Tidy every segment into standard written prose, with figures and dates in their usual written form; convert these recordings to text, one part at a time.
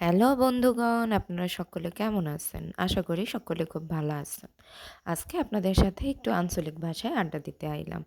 Hello বন্ধুগণ, আপনারা সকলে কেমন আছেন? আশা করি সকলে খুব ভালো আছেন। আজকে আপনাদের সাথে একটু আঞ্চলিক ভাষায় আড্ডা দিতে আইলাম।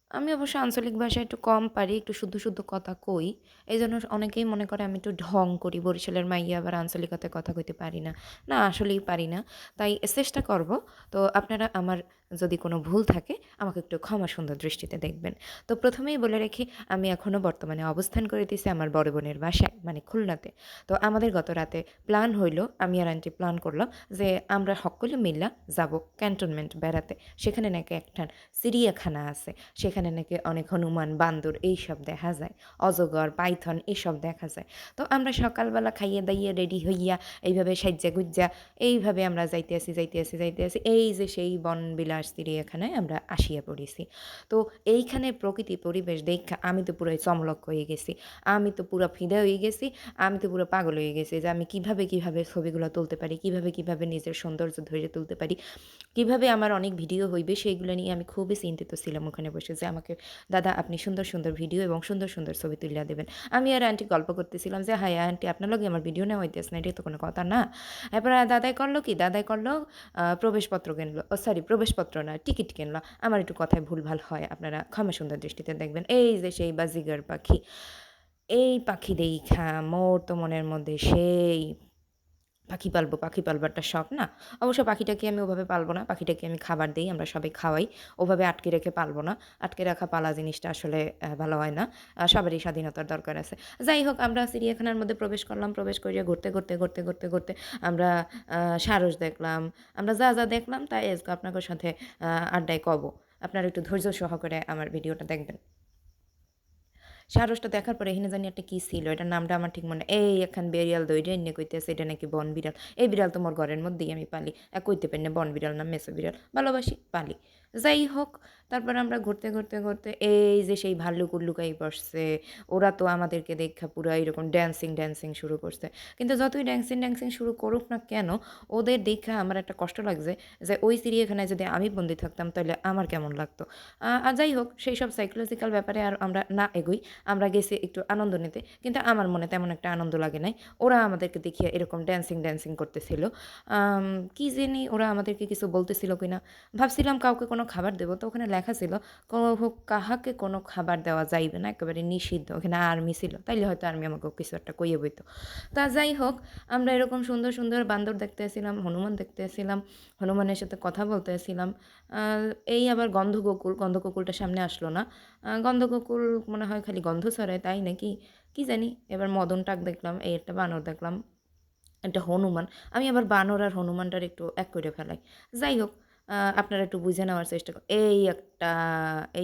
আমি অবশ্য আঞ্চলিক ভাষা একটু কম পারি, একটু শুদ্ধ, শুদ্ধ কথা কই। এইজন্য অনেকেই মনে করে আমি একটু ঢং করি। বরিশালের মাইয়া আবার আঞ্চলিকতায় কথা কইতে পারি না। না, আসলেই পারি না। তাই চেষ্টা করব। তো আপনারা আমার যদি কোনো ভুল থাকে আমাকে একটু ক্ষমা সুন্দর দৃষ্টিতে দেখবেন। তো ১ম এই বলে রাখি, আমি এখনো বর্তমানে অবস্থান করিতেছি আমার বড় বোনের বাসায়, মানে খুলনাতে। তো আমাদের গত রাতে প্ল্যান হইল, আমি আর আন্টি প্ল্যান করলাম যে আমরা সকলে মিল্লা যাবো ক্যান্টনমেন্ট বেড়াতে। সেখানে নাকি একখান চিড়িয়াখানা আছে। সেখানে নাকি অনেক হনুমান, বান্দর এইসব দেখা যায়। অজগর, পাইথন এসব দেখা যায়। তো আমরা সকালবেলা খাইয়ে দাইয়ে রেডি হইয়া এইভাবে সাইজ্জা গুজ্জা এইভাবে আমরা যাইতে আছি। এই যে সেই বনবিলাস চিড়িয়াখানায় আমরা আসিয়া পড়েছি। তো এইখানে প্রকৃতি পরিবেশ দেইখা আমি তো পুরাই চমলক হয়ে গেছি। আমি তো পুরা ফিদা হয়ে গেছি। আমি তো পুরো পাগল হয়ে গেছি যে আমি কিভাবে ছবিগুলো তুলতে পারি, কিভাবে নিজের সৌন্দর্য ধরে তুলতে পারি। কিভাবে আমার অনেক ভিডিও হইবে সেইগুলো নিয়ে আমি খুবই চিন্তিত ছিলাম ওখানে বসে যে আমাকে দাদা আপনি সুন্দর, সুন্দর ভিডিও এবং সুন্দর, সুন্দর ছবি তুইলা দিবেন। আমি আর আন্টি গল্প করতেছিলাম যে, "হাই আন্টি আপনার লগে আমার ভিডিও নেওয়া হইতেছে না, এটা তো কোনো কথা না।" এরপর দাদাই করলো কি? দাদাই করলো প্রবেশপত্র কিনলো। ও সরি, প্রবেশপত্র না, টিকিট কিনলো। আমার একটু কথায় ভুলভাল হয়। আপনারা ক্ষমা সুন্দর দৃষ্টিতে দেখবেন। এই যে সেই বাজিগার পাখি। এই পাখি দেইখা মোর তো মনের মধ্যে সেই পাখি পালবো একটা শখ না? অবশ্য পাখিটাকে আমি ওভাবে পালবো না। পাখিটাকে আমি খাবার দেই, আমরা সবাই খাওয়াই। ওভাবে আটকে রেখে পালবো না। আটকে রাখা পালা জিনিসটা আসলে ভালো হয় না। সবারই স্বাধীনতার দরকার আছে। যাই হোক আমরা চিড়িয়াখানার মধ্যে প্রবেশ করলাম। প্রবেশ কইরা ঘুরতে আমরা আ সারস দেখলাম। আমরা যা দেখলাম তাই আজকে আপনাদের সাথে আড্ডায় কবো। আপনারা একটু ধৈর্য সহকারে আমার ভিডিওটা দেখবেন। সারসটা দেখার পরে এখানে জানি একটা কি ছিল, এটার নামটা আমার ঠিক মনে এই একখান বেরিয়াল দইরে এনে কইতেছে এটা নাকি বন বিড়াল। এই বিড়াল তো মোর ঘরের মধ্যেই আমি পালি। কইতে পারি না বন বিড়াল না মেছো বিড়াল। ভালোবাসি, পালি। যাই হোক, তারপর আমরা ঘুরতে এই যে সেই ভাল্লুক উল্লুকাই বসছে। ওরা তো আমাদেরকে দেখা পুরা এরকম ড্যান্সিং শুরু করছে। কিন্তু যতই ড্যান্সিং শুরু করুক না কেন, ওদের দেখা আমার একটা কষ্ট লাগছে যে ওই চিড়িয়াখানায় যদি আমি বন্দি থাকতাম তাহলে আমার কেমন লাগতো। আর যাই হোক, সেই সব সাইকোলজিক্যাল ব্যাপারে আর আমরা না এগোই। আমরা গেছি একটু আনন্দ নিতে। কিন্তু আমার মনে তেমন একটা আনন্দ লাগে নাই। ওরা আমাদেরকে দেখিয়ে এরকম ড্যান্সিং করতেছিল। আম কি জানি ওরা আমাদেরকে কিছু বলতেছিল কিনা? ভাবছিলাম কাউকে কোনো খাবার দেব। তো ওখানে লেখা ছিল কাহাকে কোনো খাবার দেওয়া যাইবে না। একেবারে নিষিদ্ধ। ওখানে আর্মি ছিল। তাইলে হয়তো আর্মি আমাকে কিছু একটা কইয়ে বইতো। তা যাই হোক, আমরা এরকম সুন্দর, সুন্দর বান্দর দেখতেছিলাম, হনুমান দেখতেছিলাম, হনুমানের সাথে কথা বলতেছিলাম। আ এই আবার গন্ধগোকুলটা সামনে আসলো না। গন্ধগোকুল মনে হয় খালি গন্ধ ছড়ায় তাই নাকি? কি জানি? এবার মদন টাক দেখলাম, এই একটা বানর দেখলাম, একটা হনুমান। আমি আবার বানর আর হনুমানটার একটু এক কইরা ফেলাই। যাই হোক, আপনারা একটু বুঝে নেওয়ার চেষ্টা এই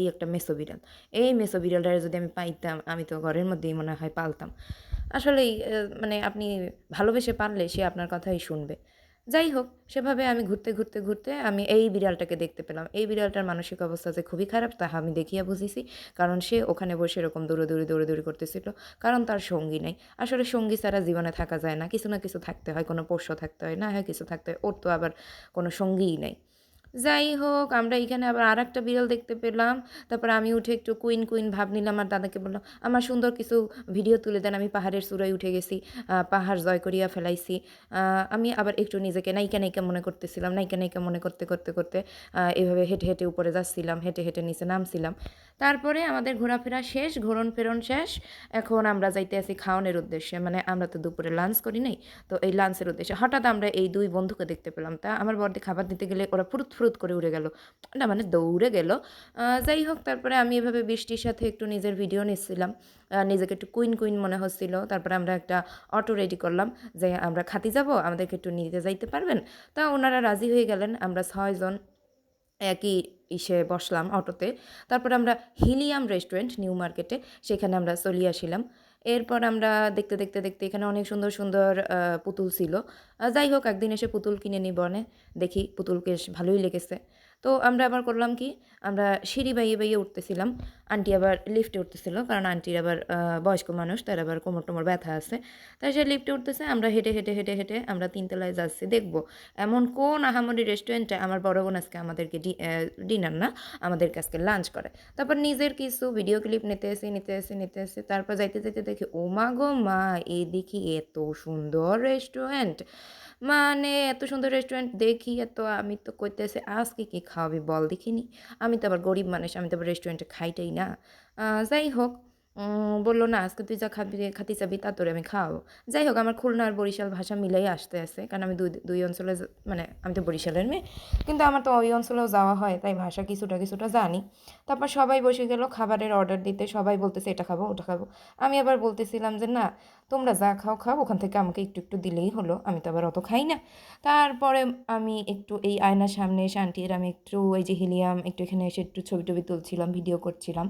একটা মেছো বিড়াল। এই মেছো বিড়ালটারে যদি আমি পাইতাম, আমি তো ঘরের মধ্যেই মনে হয় পালতাম। আসলেই মানে আপনি ভালোবেসে পাললে সে আপনার কথাই শুনবে। যাই হোক, সেভাবে আমি ঘুরতে আমি এই বিড়ালটাকে দেখতে পেলাম। এই বিড়ালটার মানসিক অবস্থা যে খুবই খারাপ তাহা আমি দেখিয়া বুঝিছি। কারণ সে ওখানে বসে এরকম দৌড়াদৌড়ি করতেছিল। কারণ তার সঙ্গী নাই। আসলে সঙ্গী ছাড়া জীবনে থাকা যায় না। কিছু না কিছু থাকতে হয়। কোনো পোষ্য থাকতে হয়, না হয় কিছু থাকতে হয়। ওর তো আবার কোনো সঙ্গীই নাই। যাই হোক, আমরা এইখানে আবার আরেকটা বিড়াল দেখতে পেলাম। তারপরে আমি উঠে একটু কুইন ভাব নিলাম আর দাদাকে বললাম, "আমার সুন্দর কিছু ভিডিও তুলে দেন। আমি পাহাড়ের চূড়ায় উঠে গেছি। পাহাড় জয় করিয়া ফেলাইছি।" আমি আবার একটু নিজেকে নায়িকা মনে করতেছিলাম। নায়িকা মনে করতে এভাবে হেঁটে উপরে যাচ্ছিলাম। হেঁটে নিচে নামছিলাম। তারপরে আমাদের ঘোরাফেরা শেষ, ঘোরন-ফেরন শেষ। এখন আমরা যাইতে আছি খাওনের উদ্দেশ্যে। মানে আমরা তো দুপুরে লাঞ্চ করি নাই। তো এই লাঞ্চের উদ্দেশ্যে হঠাৎ আমরা এই ২ বন্ধুকে দেখতে পেলাম। তা আমার বড়দি খাবার দিতে গেলে ওরা ফুরুত করে উড়ে গেল। না মানে দৌড়ে গেল। যাই হোক, তারপরে আমি এভাবে বৃষ্টির সাথে একটু নিজের ভিডিও নিচ্ছিলাম। নিজেকে একটু কুইন মনে হচ্ছিল। তারপরে আমরা একটা অটো রেডি করলাম যে আমরা খাতি যাবো, আমাদেরকে একটু নিতে যাইতে পারবেন? তা ওনারা রাজি হয়ে গেলেন। আমরা ৬ জন একই ইসে বসলাম অটোতে। তারপরে আমরা হিলিয়াম রেস্টুরেন্ট নিউ মার্কেটে সেখানে আমরা চলিয়ে আসিলাম। এরপর আমরা দেখতে এখানে অনেক সুন্দর পুতুল ছিল। যাই হোক একদিন এসে পুতুল কিনে নিই বনে। দেখি পুতুল বেশ ভালোই লেগেছে। তো আমরা আবার করলাম কি, আমরা সিঁড়ি বাইয়ে বাইয়ে উঠতেছিলাম। আন্টি আবার লিফটে উঠতেছিল, কারণ আন্টির আবার বয়স্ক মানুষ, তার আবার কোমর টোমর ব্যথা আছে। তাই সে লিফটে উঠতেছে, আমরা হেঁটে হেঁটে হেঁটে হেঁটে আমরা 3 তলায় যাচ্ছি দেখবো এমন কোন আহামরি রেস্টুরেন্টে আমার বড় বোন আজকে আমাদেরকে ডিনার না, আমাদেরকে আজকে লাঞ্চ করে। তারপর নিজের কিছু ভিডিও ক্লিপ নিতে আসি, তারপর যাইতে যাইতে দেখি ও মা গো মা, এই দেখি এত সুন্দর রেস্টুরেন্ট, মানে এত সুন্দর রেস্টুরেন্ট দেখি, এত আমি তো কইতেছি আজকে কি খাওয়াবি বল দেখিনি। আমি তো আবার গরিব মানুষ, আমি তো আবার রেস্টুরেন্টে খাইটাই না। যাই হোক, বললো না আজকে তুই যা খাবি খাতি চাবি তা তোরে আমি খাওয়াবো। যাই হোক, আমার খুলনা আর বরিশাল ভাষা মিলাই আসতে আছে, কারণ আমি দুই দুই অঞ্চলে মানে আমি তো বরিশালের মেয়ে, কিন্তু আমার তো ওই অঞ্চলেও যাওয়া হয়, তাই ভাষা কিছুটা কিছুটা জানি। তারপর সবাই বসে গেল খাবারের অর্ডার দিতে, সবাই বলতেছে এটা খাবো ওটা খাবো। আমি আবার বলতেছিলাম যে না, তোমরা যা খাও খাও, ওখান থেকে আমাকে একটু একটু দিলেই হলো, আমি তো আবার অত খাই না। তারপরে আমি একটু এই আয়নার সামনে এসে আন্টির আমি একটু এই যে হিলিয়াম একটু এখানে এসে একটু ছবি টবি তুলছিলাম, ভিডিও করছিলাম।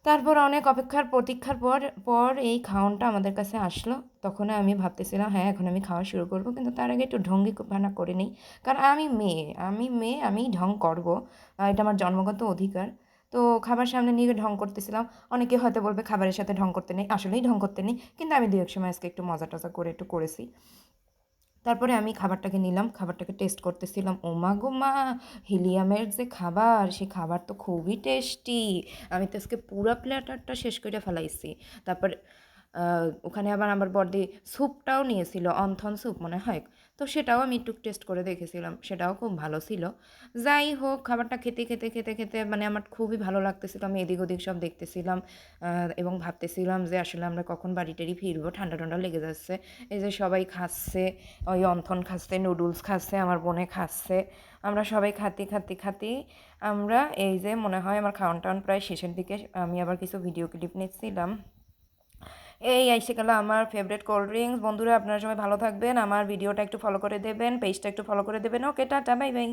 তারপর অনেক অপেক্ষার প্রতীক্ষার পর পর এই খাওনটা আমাদের কাছে আসলো। তখন আমি ভাবতেছিলাম হ্যাঁ এখন আমি খাওয়া শুরু করব, কিন্তু তার আগে একটু ঢঙ্গি ভানা করে নিই, কারণ আমি মেয়ে আমি ঢং করব, এটা আমার জন্মগত অধিকার। তো খাবার সামনে নিয়ে ঢং করতেছিলাম। অনেকে হয়তো বলবে খাবারের সাথে ঢং করতে নেই, আসলেই ঢং করতে নেই, কিন্তু আমি দু এক সময় আজকে একটু মজা টজা করে একটু করেছি। তারপরে আমি খাবারটাকে নিলাম, খাবারটাকে টেস্ট করতেছিলাম। ও মা গো মা, হিলিয়ামের যে খাবার, সে খাবার তো খুবই টেস্টি। আমি তো আজকে পুরা প্ল্যাটারটা শেষ করে ফেলাইছি। তারপর ওখানে আবার আমার বড়দি স্যুপটাও নিয়েছিল, অন্থন স্যুপ মনে হয়। তো সেটাও আমি একটু টেস্ট করে দেখেছিলাম, সেটাও খুব ভালো ছিল। যাই হোক, খাবারটা খেতে খেতে খেতে খেতে মানে আমার খুবই ভালো লাগতেছিল। আমি এদিক ওদিক সব দেখতেছিলাম এবং ভাবতেছিলাম যে আসলে আমরা কখন বাড়ি টাড়ি ফিরবো, ঠান্ডা ঠান্ডা লেগে যাচ্ছে। এই যে সবাই খাচ্ছে, ওই অন্থন খাচ্ছে, নুডলস খাচ্ছে, আমার বোনে খাচ্ছে, আমরা সবাই খাতি আমরা এই যে মনে হয় আমার খাওয়ান টাওয়ান প্রায় শেষের দিকে। আমি আবার কিছু ভিডিও ক্লিপ নিচ্ছিলাম। এই এসে গেল আমার ফেভারিট কোল্ড ড্রিঙ্কস। বন্ধুরা আপনারা সবাই ভালো থাকবেন, আমার ভিডিওটা একটু ফলো করে দেবেন, পেজটা একটু ফলো করে দেবেন। ওকে টাটা, বাই বাই।